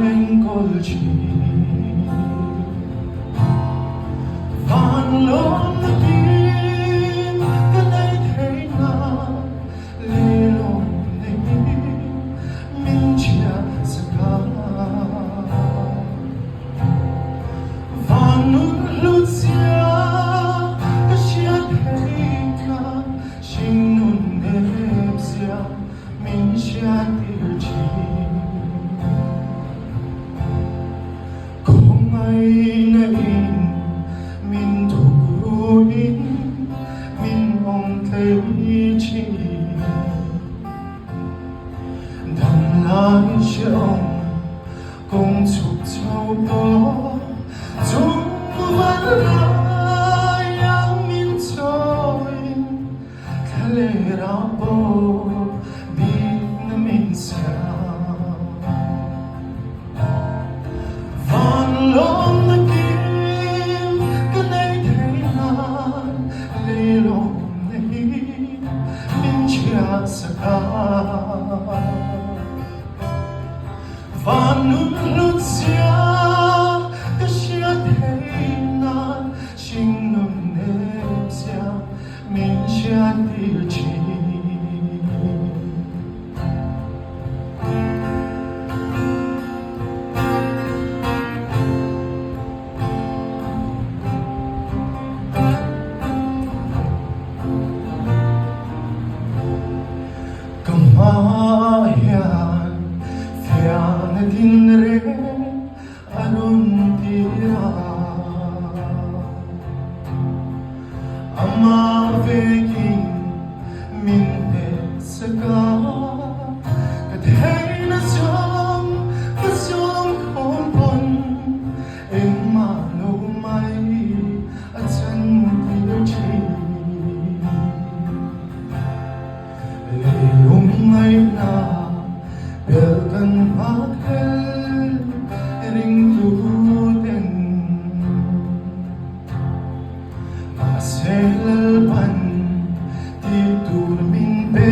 mình còn chỉ van lon na tim ka nay thấy na lê lon này mình chia sa ka van nun lut sia ka chia thấy na xin nun em sia mình chia tiêu chi ngày nay mình thu in mình mong thấy chi đằng lại trong công chúc châu đó chúng vẫn là yang mình trôi thế lẽ ra bao biết mình sao lon na kim ka nay thấy na lê lon này mình chia sa ka van nun lut sia ka chia thấy na xin nun em sia mình chia tiêu chi Kemayan fiang dinre arun tira ama vegin minte saka kadhay na siyang kompon ing manumay at san tiyochi ngày nào belkan makel ring tuden masel pan titur min be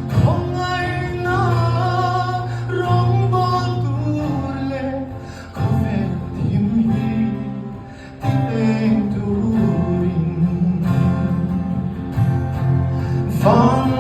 không ai na rong bon tule có vẻ tim hi tiếng turin vang